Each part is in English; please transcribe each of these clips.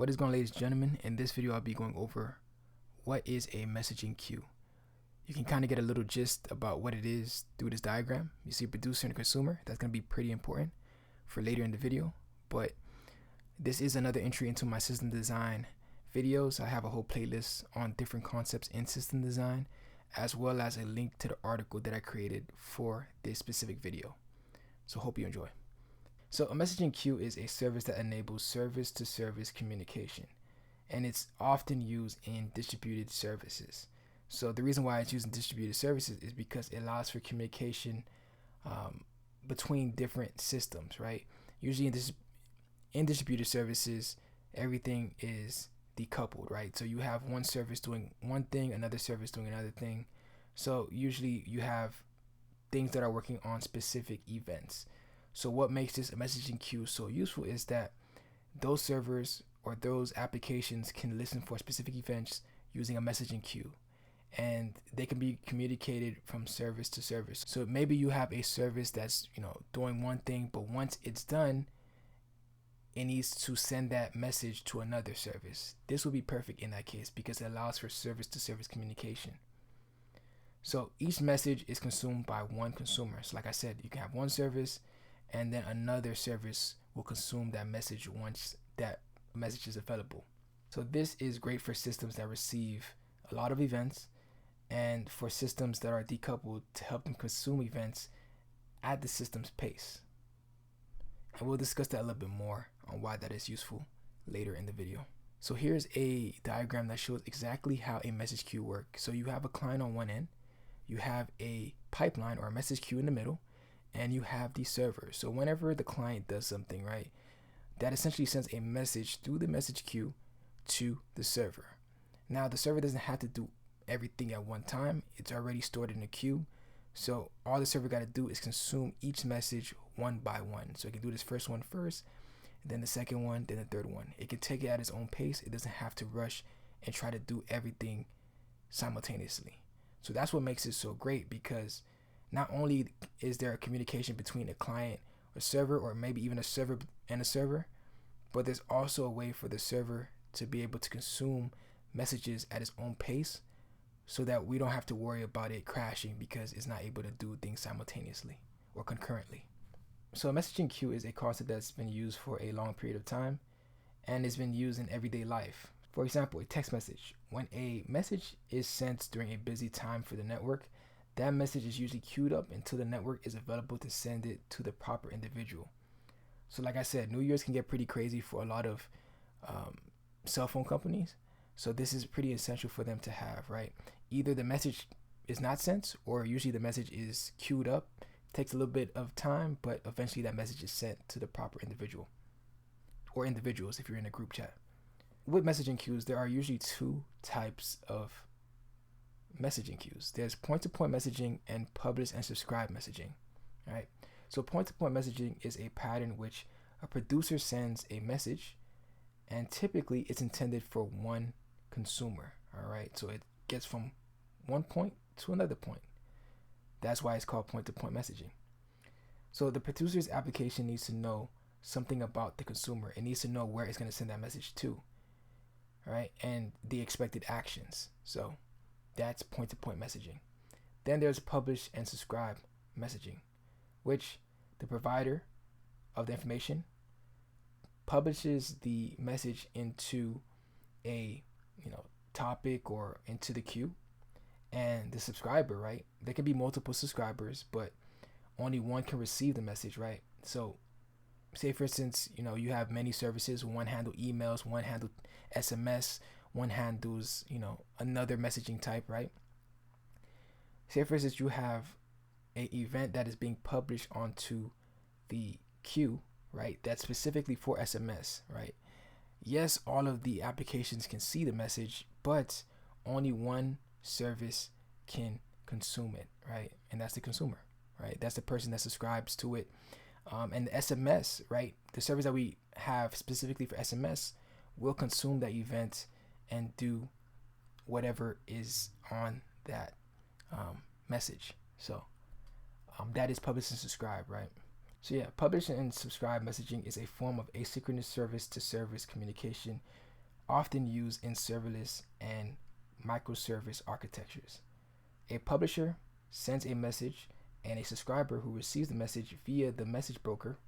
What is going on, ladies and gentlemen? In this video I'll be going over what is a messaging queue. You can kind of get a little gist about what it is through this diagram. You see producer and consumer. That's going to be pretty important for later in the video, but this is another entry into my system design videos. I have a whole playlist on different concepts in system design, as well as a link to the article that I created for this specific video. So hope you enjoy. So a messaging queue is a service that enables service-to-service communication, and it's often used in distributed services. So the reason why it's used in distributed services is because it allows for communication between different systems, right? Usually in distributed services, everything is decoupled, right? So you have one service doing one thing, another service doing another thing. So usually you have things that are working on specific events. So what makes this messaging queue so useful is that those servers or those applications can listen for specific events using a messaging queue, and they can be communicated from service to service. So maybe you have a service that's doing one thing, but once it's done, it needs to send that message to another service. This will be perfect in that case because it allows for service to service communication. So each message is consumed by one consumer. So like I said, you can have one service and then another service will consume that message once that message is available. So this is great for systems that receive a lot of events and for systems that are decoupled to help them consume events at the system's pace. And we'll discuss that a little bit more on why that is useful later in the video. So here's a diagram that shows exactly how a message queue works. So you have a client on one end, you have a pipeline or a message queue in the middle, and you have the server. So whenever the client does something, right, that essentially sends a message through the message queue to the server. Now the server doesn't have to do everything at one time. It's already stored in a queue. So all the server got to do is consume each message one by one. So it can do this first one first, then the second one, then the third one. It can take it at its own pace. It doesn't have to rush and try to do everything simultaneously. So that's what makes it so great, because not only is there a communication between a client or server, or maybe even a server and a server, but there's also a way for the server to be able to consume messages at its own pace so that we don't have to worry about it crashing because it's not able to do things simultaneously or concurrently. So a messaging queue is a concept that's been used for a long period of time and has been used in everyday life. For example, a text message. When a message is sent during a busy time for the network, that message is usually queued up until the network is available to send it to the proper individual. So like I said, New Year's can get pretty crazy for a lot of cell phone companies. So this is pretty essential for them to have, right? Either the message is not sent, or usually the message is queued up. It takes a little bit of time, but eventually that message is sent to the proper individual or individuals if you're in a group chat. With messaging queues, there are usually two types of messaging queues. There's point-to-point messaging and publish and subscribe messaging, right? So point-to-point messaging is a pattern which a producer sends a message, and typically it's intended for one consumer, all right? So it gets from one point to another point. That's why it's called point-to-point messaging. So the producer's application needs to know something about the consumer. It needs to know where it's going to send that message to, right? And the expected actions. So that's point-to-point messaging. Then there's publish and subscribe messaging, which the provider of the information publishes the message into a topic or into the queue, and the subscriber, right, there can be multiple subscribers, but only one can receive the message, right? So say for instance, you have many services. One handle emails, one handle SMS, one handles another messaging type, right? Say for instance, you have an event that is being published onto the queue, right, that's specifically for SMS, right? Yes, all of the applications can see the message, but only one service can consume it, right? And that's the consumer, right? That's the person that subscribes to it. And the SMS, right, the service that we have specifically for SMS will consume that event and do whatever is on that message. So that is publish and subscribe, right? So yeah, publish and subscribe messaging is a form of asynchronous service to service communication often used in serverless and microservice architectures. A publisher sends a message, and a subscriber who receives the message via the message broker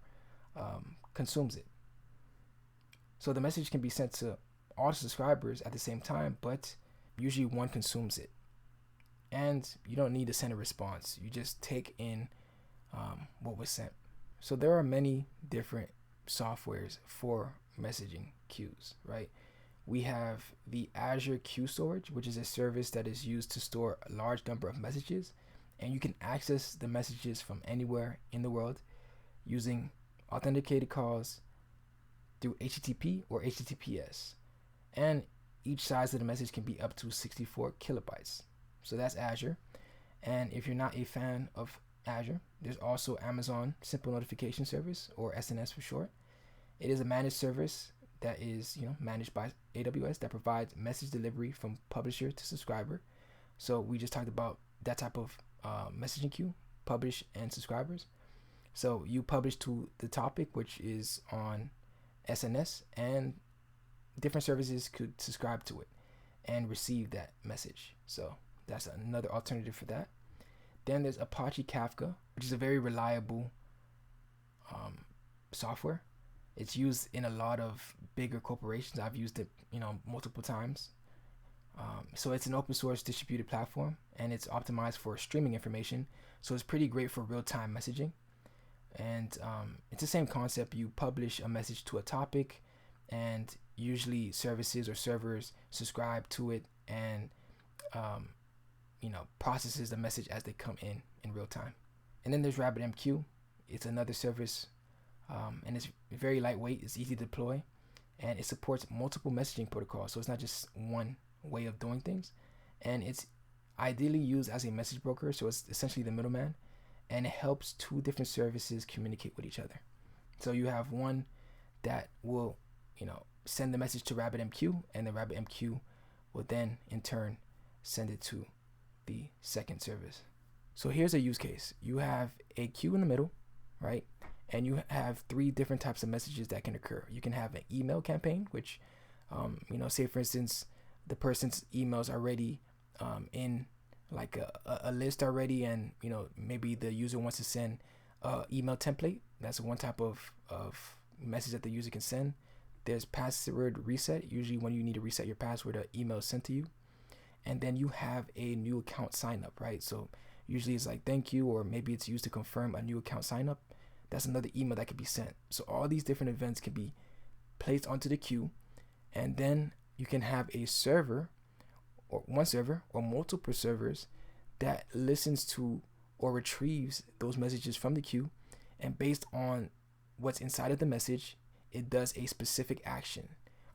consumes it. So the message can be sent to all the subscribers at the same time, but usually one consumes it. And you don't need to send a response. You just take in what was sent. So there are many different softwares for messaging queues, right? We have the Azure Queue Storage, which is a service that is used to store a large number of messages, and you can access the messages from anywhere in the world using authenticated calls through HTTP or HTTPS. And each size of the message can be up to 64 kilobytes. So that's Azure. And if you're not a fan of Azure, there's also Amazon Simple Notification Service, or SNS for short. It is a managed service that is managed by AWS that provides message delivery from publisher to subscriber. So we just talked about that type of messaging queue, publish and subscribers. So you publish to the topic, which is on SNS, and different services could subscribe to it and receive that message. So that's another alternative for that. Then there's Apache Kafka, which is a very reliable software. It's used in a lot of bigger corporations. I've used it, multiple times. So it's an open source distributed platform, and it's optimized for streaming information. So it's pretty great for real-time messaging. And it's the same concept. You publish a message to a topic, and usually services or servers subscribe to it and processes the message as they come in real time. And then there's RabbitMQ. It's another service, and it's very lightweight. It's easy to deploy, and it supports multiple messaging protocols. So it's not just one way of doing things, and it's ideally used as a message broker. So it's essentially the middleman, and it helps two different services communicate with each other. So you have one that will, send the message to RabbitMQ, and the RabbitMQ will then in turn send it to the second service. So here's a use case. You have a queue in the middle, right? And you have three different types of messages that can occur. You can have an email campaign, which, say for instance, the person's emails are already in like a list already, and maybe the user wants to send email template. That's one type of message that the user can send. There's password reset. Usually when you need to reset your password, an email is sent to you. And then you have a new account sign up, right? So usually it's like thank you, or maybe it's used to confirm a new account sign up. That's another email that could be sent. So all these different events can be placed onto the queue, and then you can have a server, or one server or multiple servers, that listens to or retrieves those messages from the queue, and based on what's inside of the message, it does a specific action.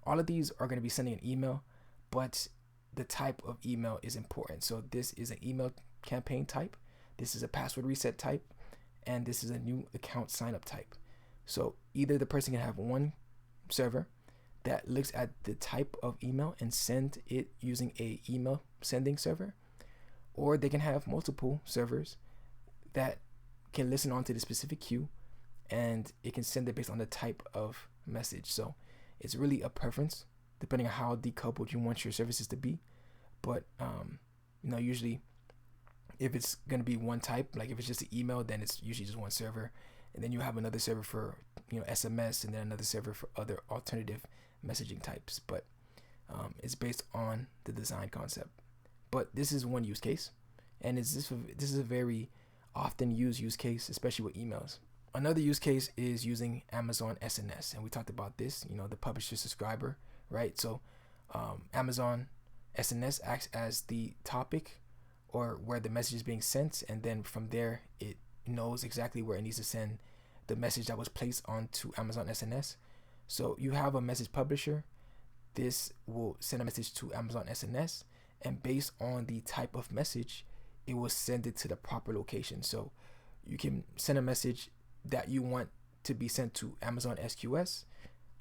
All of these are going to be sending an email, but the type of email is important. So this is an email campaign type, this is a password reset type, and this is a new account sign up type. So either the person can have one server that looks at the type of email and send it using a email sending server, or they can have multiple servers that can listen onto the specific queue, and it can send it based on the type of message. So it's really a preference depending on how decoupled you want your services to be. But usually if it's going to be one type, like if it's just an email, then it's usually just one server, and then you have another server for SMS, and then another server for other alternative messaging types. But it's based on the design concept. But this is one use case, and this is a very often used use case, especially with emails. Another use case is using Amazon SNS, and we talked about this, the publisher subscriber, right? So Amazon SNS acts as the topic, or where the message is being sent, and then from there it knows exactly where it needs to send the message that was placed onto Amazon SNS. So you have a message publisher. This will send a message to Amazon SNS, and based on the type of message, it will send it to the proper location. So you can send a message that you want to be sent to Amazon SQS.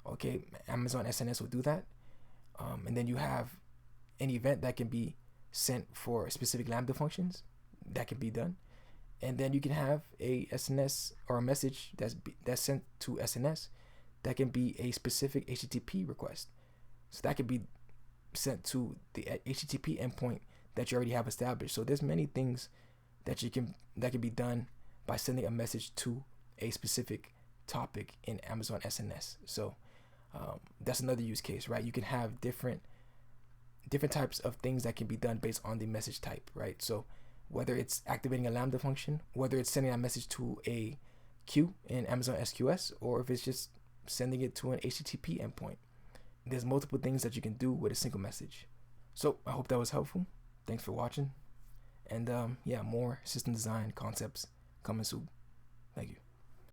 Okay, Amazon SNS will do that. And then you have an event that can be sent for specific Lambda functions that can be done. And then you can have a SNS or a message that's sent to SNS that can be a specific HTTP request. So that could be sent to the HTTP endpoint that you already have established. So there's many things that can be done by sending a message to a specific topic in Amazon SNS. So that's another use case, right? You can have different types of things that can be done based on the message type, right? So whether it's activating a Lambda function, whether it's sending that message to a queue in Amazon SQS, or if it's just sending it to an HTTP endpoint. There's multiple things that you can do with a single message. So I hope that was helpful. Thanks for watching. And yeah, more system design concepts coming soon. Thank you.